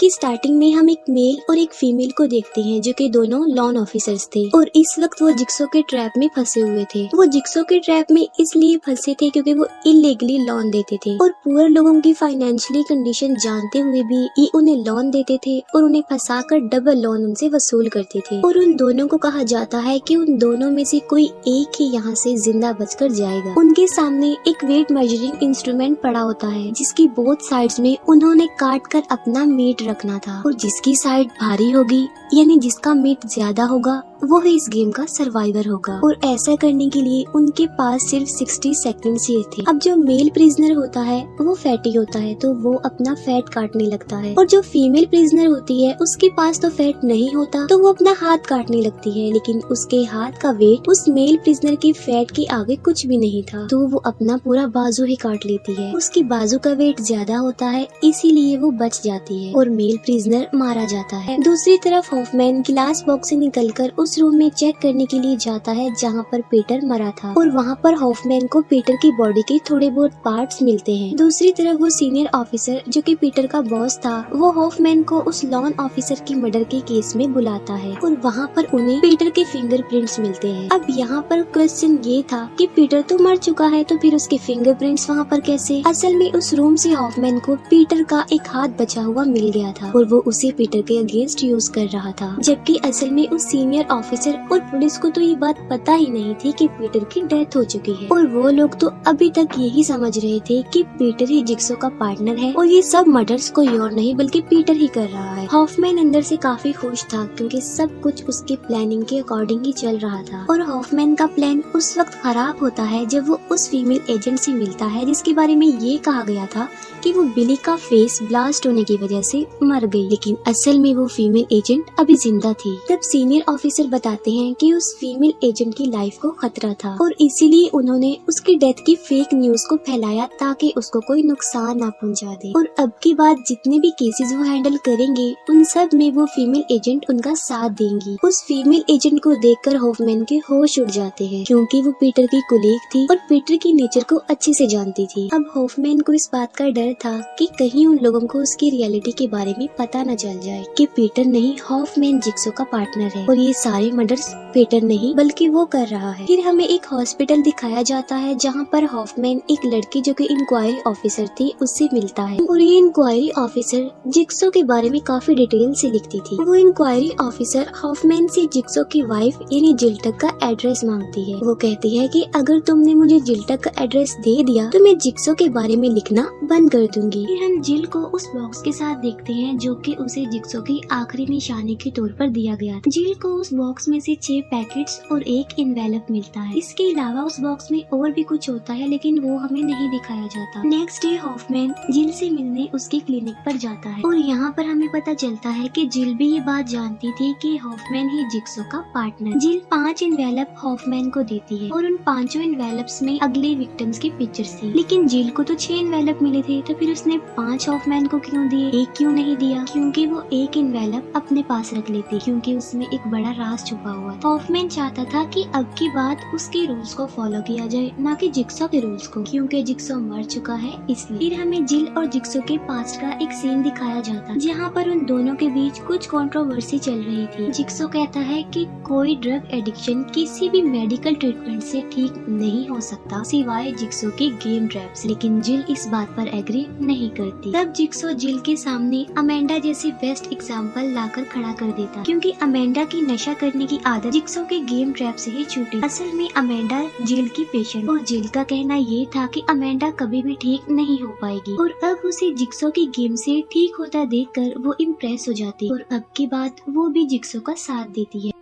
की स्टार्टिंग में हम एक मेल और एक फीमेल को देखते हैं जो कि दोनों लॉन ऑफिसर्स थे और इस वक्त वो जिक्सो के ट्रैप में फंसे हुए थे। वो जिक्सो के ट्रैप में इसलिए फंसे थे क्योंकि वो इलीगली लोन देते थे और पुअर लोगों की फाइनेंशियली कंडीशन जानते हुए भी ये उन्हें लोन देते थे और उन्हें फंसाकर डबल लोन उनसे वसूल करते थे। और उन दोनों को कहा जाता है कि उन दोनों में से कोई एक ही यहाँ से जिंदा बचकर जाएगा। उनके सामने एक वेट मेजरिंग इंस्ट्रूमेंट पड़ा होता है जिसकी बोथ साइड्स में उन्होंने काट कर अपना मीट रखना था और जिसकी साइड भारी होगी यानी जिसका मीट ज्यादा होगा वो ही इस गेम का सर्वाइवर होगा। और ऐसा करने के लिए उनके पास सिर्फ 60 सेकंड्स ही थे। अब जो मेल प्रिजनर होता है वो फैटी होता है तो वो अपना फैट काटने लगता है और जो फीमेल प्रिजनर होती है उसके पास तो फैट नहीं होता तो वो अपना हाथ काटने लगती है, लेकिन उसके हाथ का वेट उस मेल प्रिजनर के फैट के आगे कुछ भी नहीं था तो वो अपना पूरा बाजू ही काट लेती है। उसकी बाजू का वेट ज्यादा होता है इसीलिए वो बच जाती है और मेल प्रिजनर मारा जाता है। दूसरी तरफ हॉफमैन ग्लास बॉक्स से निकलकर उस रूम में चेक करने के लिए जाता है जहाँ पर पीटर मरा था और वहाँ पर हॉफमैन को पीटर की बॉडी के थोड़े बहुत पार्ट्स मिलते हैं। दूसरी तरफ वो सीनियर ऑफिसर जो कि पीटर का बॉस था वो हॉफमैन को उस लॉन ऑफिसर की मर्डर के केस में बुलाता है और वहाँ पर उन्हें पीटर के फिंगरप्रिंट्स मिलते हैं। अब यहाँ पर क्वेश्चन ये था कि पीटर तो मर चुका है तो फिर उसके फिंगरप्रिंट्स वहाँ पर कैसे? असल में उस रूम से हॉफमैन को पीटर का एक हाथ बचा हुआ मिल गया था और वो उसे पीटर के अगेंस्ट यूज कर रहा था, जबकि असल में उस सीनियर ऑफिसर और पुलिस को तो ये बात पता ही नहीं थी कि पीटर की डेथ हो चुकी है और वो लोग तो अभी तक यही समझ रहे थे कि पीटर ही जिक्सो का पार्टनर है और ये सब मर्डर्स कोई और नहीं बल्कि पीटर ही कर रहा है। हॉफमैन अंदर से काफी खुश था क्योंकि सब कुछ उसके प्लानिंग के अकॉर्डिंग ही चल रहा था और हॉफमैन का प्लान उस वक्त खराब होता है जब वो उस फीमेल एजेंट से मिलता है जिसके बारे में ये कहा गया था कि वो बिली का फेस ब्लास्ट होने की वजह से मर गई, लेकिन असल में वो फीमेल एजेंट अभी जिंदा थी। तब सीनियर ऑफिसर बताते हैं कि उस फीमेल एजेंट की लाइफ को खतरा था और इसीलिए उन्होंने उसकी डेथ की फेक न्यूज को फैलाया ताकि उसको कोई नुकसान ना पहुंचा दे। और अब की बात जितने भी केसेस वो हैंडल करेंगे उन सब में वो फीमेल एजेंट उनका साथ देंगी। उस फीमेल एजेंट को देखकर हॉफमैन के होश उड़ जाते हैं क्योंकि वो पीटर की कोलीग थी और पीटर की नेचर को अच्छे से जानती थी। अब हॉफमैन को इस बात का डर था कि कहीं उन लोगों को उसकी रियलिटी के बारे में पता न चल जाए कि पीटर नहीं हॉफमैन जिक्सो का पार्टनर है और ये सारे मर्डर्स पीटर नहीं बल्कि वो कर रहा है। फिर हमें एक हॉस्पिटल दिखाया जाता है जहाँ पर हॉफमैन एक लड़की जो कि इंक्वायरी ऑफिसर थी उससे मिलता है और ये इंक्वायरी ऑफिसर जिक्सो के बारे में काफी डिटेल से लिखती थी। वो इंक्वायरी ऑफिसर हॉफमैन से जिक्सो की वाइफ यानी जिल तक का एड्रेस मांगती है। वो कहती है कि अगर तुमने मुझे जिल तक का एड्रेस दे दिया तो मैं जिक्सो के बारे में लिखना बंद कर दूंगी। फिर हम जिल को उस बॉक्स के साथ देखते हैं जो कि उसे जिक्सो की आखिरी निशानी के तौर पर दिया गया था। जिल को उस बॉक्स में से 6 पैकेट्स और एक एनवेलप मिलता है। इसके अलावा उस बॉक्स में और भी कुछ होता है लेकिन वो हमें नहीं दिखाया जाता। नेक्स्ट डे हॉफमैन जिल से मिलने उसके क्लिनिक पर जाता है और यहाँ पर हमें पता चलता है कि जिल भी ये बात जानती थी कि हॉफमैन ही जिक्सो का पार्टनर। जिल 5 एनवेलप हॉफमैन को देती है और उन 5 एनवेलप्स में अगले विक्टिम्स की पिक्चर्स थी, लेकिन जिल को तो 6 एनवेलप मिले थे तो फिर उसने 5 हॉफमैन को क्यों दिए, एक क्यों नहीं दिया? क्योंकि वो एक एनवेलप अपने पास रख लेती क्योंकि उसमें एक बड़ा राज छुपा हुआ था। हॉफमैन चाहता था कि अब की बात उसके रूल्स को फॉलो किया जाए ना कि जिक्सो के रूल्स को, क्योंकि जिक्सो मर चुका है इसलिए। फिर हमें जिल और जिक्सो के पास्ट का एक सीन दिखाया जाता जहाँ पर उन दोनों के बीच कुछ कंट्रोवर्सी चल रही थी। जिक्सो कहता है कि कोई ड्रग एडिक्शन किसी भी मेडिकल ट्रीटमेंट से ठीक नहीं हो सकता सिवाय जिक्सो के गेम ट्रैप्स, लेकिन जिल इस बात पर एग्री नहीं करती। तब जिक्सो जिल के सामने अमेंडा जैसी बेस्ट एग्जाम्पल लाकर खड़ा कर देता क्योंकि अमेंडा की नशा करने की आदत जिक्सो के गेम ट्रैप से ही छूटी। असल में अमेंडा जिल की पेशेंट और जिल का कहना ये था कि अमेंडा कभी भी ठीक नहीं हो पाएगी और अब उसे जिक्सो की गेम से ठीक होता देखकर वो इम्प्रेस हो जाती और अब की बात वो भी जिक्सो का साथ देती है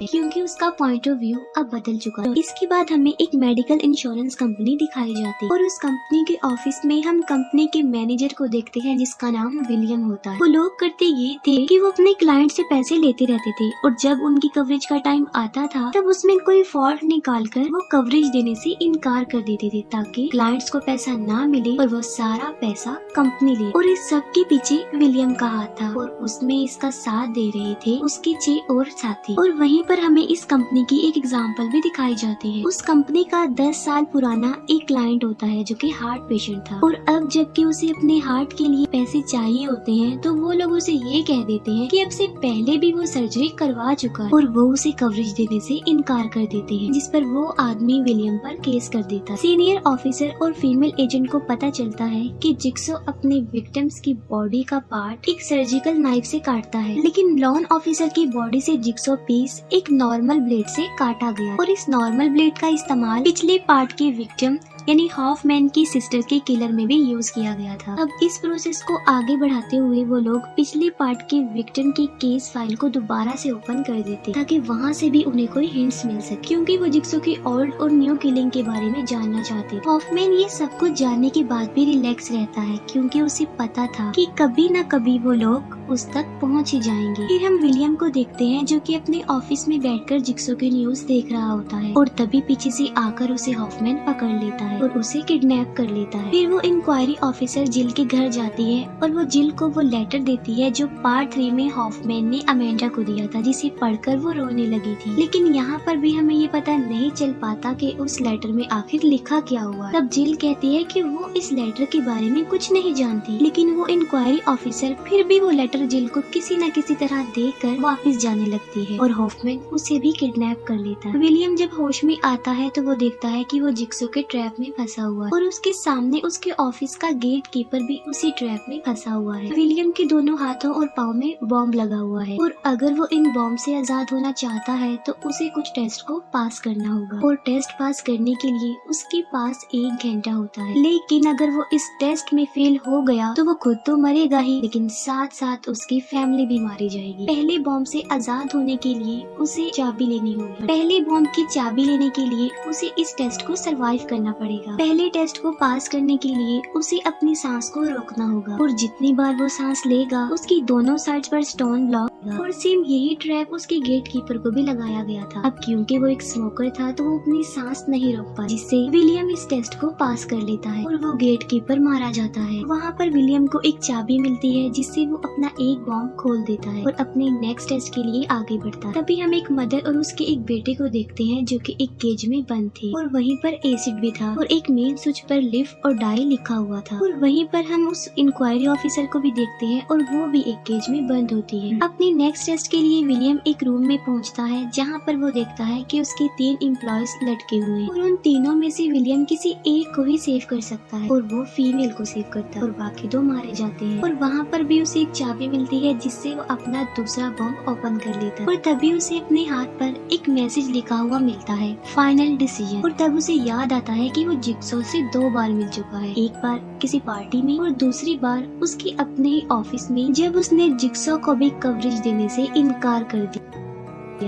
क्योंकि उसका पॉइंट ऑफ व्यू अब बदल चुका है। इसके बाद हमें एक मेडिकल इंश्योरेंस कंपनी दिखाई जाती है और उस कंपनी के ऑफिस में हम कंपनी के मैनेजर को देखते हैं जिसका नाम विलियम होता है। वो लोग करते ये थे कि वो अपने क्लाइंट से पैसे लेते रहते थे और जब उनकी कवरेज का टाइम आता था तब उसमें कोई फॉल्ट निकाल कर वो कवरेज देने से इनकार कर देते थे ताकि क्लाइंट्स को पैसा ना मिले और वो सारा पैसा कंपनी ले। और इस सब के पीछे विलियम का हाथ था और उसमें इसका साथ दे रहे थे उसके 6 और साथी। और वहीं पर हमें इस कंपनी की एक एग्जांपल भी दिखाई जाती है। उस कंपनी का 10 साल पुराना एक क्लाइंट होता है जो कि हार्ट पेशेंट था, और अब जबकि उसे अपने हार्ट के लिए पैसे चाहिए होते हैं तो वो लोग उसे ये कह देते हैं कि अब से पहले भी वो सर्जरी करवा चुका है, और वो उसे कवरेज देने से इनकार कर देते हैं, जिस पर वो आदमी विलियम पर केस कर देता है। सीनियर ऑफिसर और फीमेल एजेंट को पता चलता है कि जिक्सो अपने विक्टिम्स की बॉडी का पार्ट एक सर्जिकल नाइफ से काटता है, लेकिन लॉन ऑफिसर की बॉडी से जिक्सो पीस एक नॉर्मल ब्लेड से काटा गया, और इस नॉर्मल ब्लेड का इस्तेमाल पिछले पार्ट की विक्टिम यानी हॉफमैन की सिस्टर के किलर में भी यूज किया गया था। अब इस प्रोसेस को आगे बढ़ाते हुए वो लोग पिछले पार्ट के विक्टिम की केस फाइल को दोबारा से ओपन कर देते ताकि वहाँ से भी उन्हें कोई हिंट्स मिल सके, क्योंकि वो जिक्सो की ओल्ड और न्यू किलिंग के बारे में जानना चाहते थे। हॉफमैन ये सब कुछ जानने के बाद भी रिलैक्स रहता है, क्योंकि उसे पता था कि कभी न कभी वो लोग उस तक पहुंच ही जाएंगे। फिर हम विलियम को देखते हैं जो कि अपने ऑफिस में बैठकर जिक्सो की न्यूज देख रहा होता है, और तभी पीछे से आकर उसे हॉफमैन पकड़ लेता है और उसे किडनैप कर लेता है। फिर वो इंक्वायरी ऑफिसर जिल के घर जाती है और वो जिल को वो लेटर देती है जो पार्ट 3 में हॉफमैन ने अमेंडा को दिया था, जिसे पढ़कर वो रोने लगी थी। लेकिन यहाँ पर भी हमें ये पता नहीं चल पाता कि उस लेटर में आखिर लिखा क्या हुआ। तब जिल कहती है कि वो इस लेटर के बारे में कुछ नहीं जानती, लेकिन वो इंक्वायरी ऑफिसर फिर भी वो लेटर जिल को किसी न किसी तरह देकर वापस जाने लगती है, और हॉफमैन उसे भी किडनैप कर लेता है। विलियम जब होश में आता है तो वो देखता है कि वो जिक्सो के ट्रैप में फंसा हुआ है, और उसके सामने उसके ऑफिस का गेट कीपर भी उसी ट्रैप में फंसा हुआ है। विलियम के दोनों हाथों और पाँव में बॉम्ब लगा हुआ है, और अगर वो इन बॉम्ब से आजाद होना चाहता है तो उसे कुछ टेस्ट को पास करना होगा, और टेस्ट पास करने के लिए उसके पास 1 घंटा होता है। लेकिन अगर वो इस टेस्ट में फेल हो गया तो वो खुद तो मरेगा ही, लेकिन साथ साथ उसकी फैमिली भी मारी जाएगी। पहले बॉम्ब से आजाद होने के लिए उसे चाबी लेनी होगी। पहले बॉम्ब की चाबी लेने के लिए उसे इस टेस्ट को सरवाइव करना पड़ेगा। पहले टेस्ट को पास करने के लिए उसे अपनी सांस को रोकना होगा, और जितनी बार वो सांस लेगा उसकी दोनों साइड पर स्टोन ब्लॉक होगा। और सेम यही ट्रैप उसके गेट कीपर को भी लगाया गया था। अब क्योंकि वो एक स्मोकर था तो वो अपनी सांस नहीं रोक पाया, जिससे विलियम इस टेस्ट को पास कर लेता है और वो गेट कीपर मारा जाता है। वहाँ पर विलियम को एक चाबी मिलती है जिससे वो अपना एक बॉम्ब खोल देता है और अपने नेक्स्ट टेस्ट के लिए आगे बढ़ता है। तभी हम एक मदर और उसके एक बेटे को देखते हैं जो कि एक केज में बंद थे, और वहीं पर एसिड भी था, और एक मेन स्विच पर लिव और डाई लिखा हुआ था। और वहीं पर हम उस इंक्वायरी ऑफिसर को भी देखते हैं और वो भी एक केज में बंद होती है। अपनी नेक्स्ट टेस्ट के लिए विलियम एक रूम में पहुंचता है जहां पर वो देखता है कि उसके 3 एम्प्लॉयज लटके हुए हैं, और उन तीनों में से विलियम किसी एक को ही सेव कर सकता है, और वो फीमेल को सेव करता है, और बाकी 2 मारे जाते हैं। और वहाँ पर भी उसे एक चाबी मिलती है जिससे वो अपना दूसरा बॉम्ब ओपन कर लेता है, और तभी उसे अपने हाथ पर एक मैसेज लिखा हुआ मिलता है, फाइनल डिसीजन। और तब उसे याद आता है कि वो जिक्सो से 2 बार मिल चुका है, एक बार किसी पार्टी में और दूसरी बार उसके अपने ही ऑफिस में, जब उसने जिक्सो को भी कवरेज देने से इनकार कर दिया।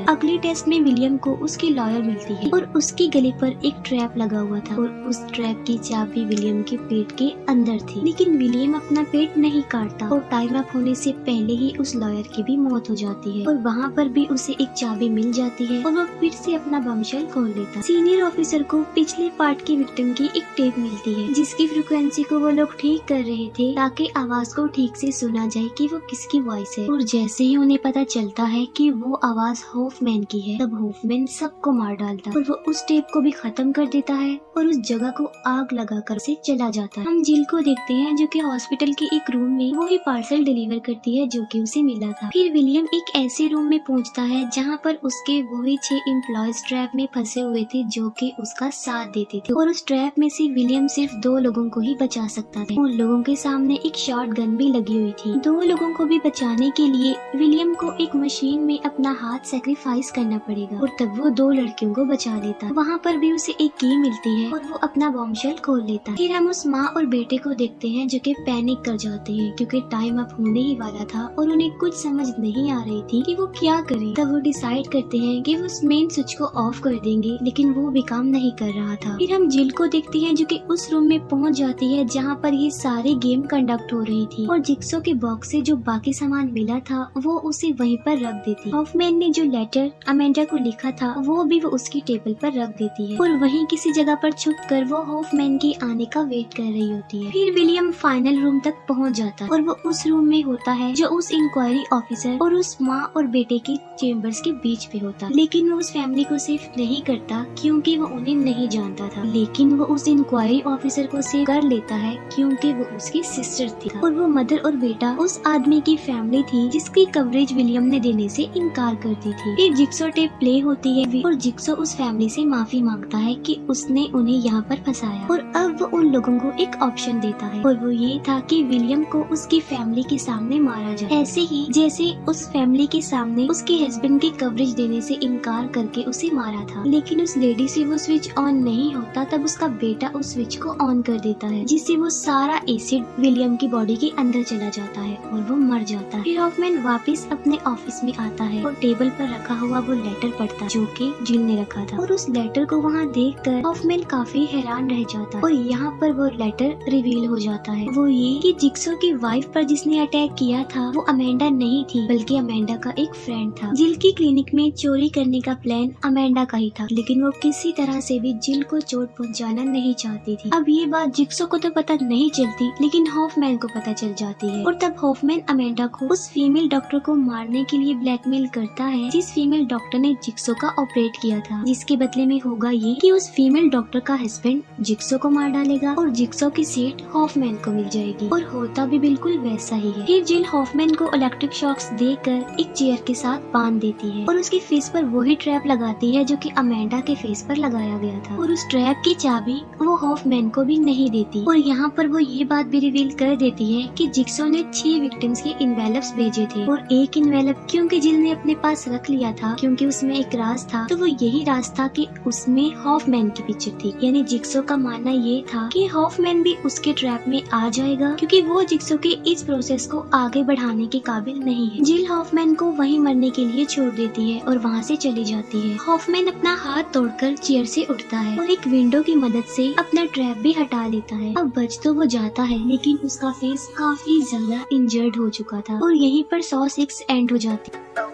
अगले टेस्ट में विलियम को उसकी लॉयर मिलती है, और उसके गले पर एक ट्रैप लगा हुआ था, और उस ट्रैप की चाबी विलियम के पेट के अंदर थी। लेकिन विलियम अपना पेट नहीं काटता, और टाइम अप होने से पहले ही उस लॉयर की भी मौत हो जाती है, और वहाँ पर भी उसे एक चाबी मिल जाती है और वो फिर से अपना बमशेल खोल देता। सीनियर ऑफिसर को पिछले पार्ट की विक्टिम की एक टेप मिलती है जिसकी फ्रिक्वेंसी को वो लोग ठीक कर रहे थे ताकि आवाज को ठीक से सुना जाए कि वो किसकी वॉइस है। और जैसे ही उन्हें पता चलता है कि वो आवाज हॉफमैन की है, तब हॉफमैन सबको मार डालता है, और वो उस टेप को भी खत्म कर देता है और उस जगह को आग लगाकर से चला जाता है। हम जिल को देखते हैं जो कि हॉस्पिटल के एक रूम में वो ही पार्सल डिलीवर करती है जो कि उसे मिला था। फिर विलियम एक ऐसे रूम में पहुंचता है जहाँ पर उसके वही 6 एम्प्लॉयज ट्रैप में फंसे हुए थे जो कि उसका साथ देते थे, और उस ट्रैप में से विलियम सिर्फ 2 लोगों को ही बचा सकता था। उन लोगों के सामने एक शॉट गन भी लगी हुई थी। 2 लोगों को भी बचाने के लिए विलियम को एक मशीन में अपना हाथ सेक्रीफाइस करना पड़ेगा, और तब वो 2 लड़कियों को बचा लेता। वहाँ पर भी उसे एक की मिलती है और वो अपना बॉम्बशेल खोल लेता है। फिर हम उस माँ और बेटे को देखते हैं जो कि पैनिक कर जाते हैं क्योंकि टाइम अप होने ही वाला था और उन्हें कुछ समझ नहीं आ रही थी कि वो क्या करें। तब वो डिसाइड करते हैं कि वो उस मेन स्विच को ऑफ कर देंगे, लेकिन वो भी काम नहीं कर रहा था। फिर हम जिल को देखते हैं जो कि उस रूम में पहुँच जाती है जहाँ पर ये सारे गेम कंडक्ट हो रही थी, और जिक्सो के बॉक्स से जो बाकी सामान मिला था वो उसे वहीं पर रख देती। हॉफमैन ने जो लेटर अमेंडा को लिखा था वो भी वो उसकी टेबल पर रख देती है और वहीं किसी जगह पर छुपकर वो हॉफमैन के आने का वेट कर रही होती है। फिर विलियम फाइनल रूम तक पहुंच जाता है और वो उस रूम में होता है जो उस इंक्वायरी ऑफिसर और उस माँ और बेटे की चेम्बर्स के बीच पे होता। लेकिन वो उस फैमिली को सेव नहीं करता क्योंकि वो उन्हें नहीं जानता था, लेकिन वो उस इंक्वायरी ऑफिसर को सेव कर लेता है क्योंकि वो उसकी सिस्टर थी और वो मदर और बेटा उस आदमी की फैमिली थी जिसकी कवरेज विलियम ने देने से इनकार कर दी थी। फिर जिक्सो टेप प्ले होती है और जिक्सो उस फैमिली से माफी मांगता है कि उसने उन्हें यहाँ पर फंसाया और अब वो उन लोगों को एक ऑप्शन देता है और वो ये था कि विलियम को उसकी फैमिली के सामने मारा जाए, ऐसे ही जैसे उस फैमिली के सामने उसके हस्बैंड की कवरेज देने से इनकार करके उसे मारा था। लेकिन उस लेडी से वो स्विच ऑन नहीं होता, तब उसका बेटा उस स्विच को ऑन कर देता है जिससे वो सारा एसिड विलियम की बॉडी के अंदर चला जाता है और वो मर जाता है। फिर हॉफमैन वापस अपने ऑफिस में आता है और टेबल पर रखा हुआ वो लेटर पढ़ता जो कि जिल ने रखा था और उस लेटर को वहाँ देखकर हॉफमैन काफी हैरान रह जाता है और यहाँ पर वो लेटर रिवील हो जाता है। वो ये कि जिक्सो की वाइफ पर जिसने अटैक किया था वो अमेंडा नहीं थी बल्कि अमेंडा का एक फ्रेंड था। जिल की क्लिनिक में चोरी करने का प्लान अमेंडा का ही था, लेकिन वो किसी तरह से भी जिल को चोट पहुंचाना नहीं चाहती थी। अब ये बात जिक्सो को तो पता नहीं चलती लेकिन हॉफमैन को पता चल जाती है और तब हॉफमैन अमेंडा को उस फीमेल डॉक्टर को मारने के लिए ब्लैकमेल करता है जिस फीमेल डॉक्टर ने जिक्सो का ऑपरेट किया था, जिसके बदले में होगा ये कि उस फीमेल डॉक्टर का हस्बैंड जिक्सो को मार डालेगा और जिक्सो की सीट हॉफमैन को मिल जाएगी। और होता भी बिल्कुल वैसा ही है। फिर जिल हॉफमैन को इलेक्ट्रिक शॉक्स देकर एक चेयर के साथ बांध देती है और उसके फेस पर वही ट्रैप लगाती है जो कि अमेंडा के फेस पर लगाया गया था और उस ट्रैप की चाबी वो हॉफमैन को भी नहीं देती। और यहाँ पर वो ये बात भी रिवील कर देती है कि जिक्सो ने 6 विक्टिम्स के इन्वेलप्स भेजे थे और एक इन्वेलप क्योंकि जिल ने अपने पास रख लिया था क्योंकि उसमें एक राज था, तो वो यही राज था कि उसमें हॉफमैन की पिक्चर थी। यानी जिक्सो का मानना ये था कि हॉफमैन भी उसके ट्रैप में आ जाएगा क्योंकि वो जिक्सो के इस प्रोसेस को आगे बढ़ाने के काबिल नहीं है। जिल हॉफमैन को वहीं मरने के लिए छोड़ देती है और वहाँ से चली जाती है। हॉफमैन अपना हाथ तोड़कर चेयर से उठता है और एक विंडो की मदद से अपना ट्रैप भी हटा लेता है। अब बच तो वो जाता है लेकिन उसका फेस काफी ज्यादा इंजर्ड हो चुका था और यहीं पर 106 एंड हो जाती है।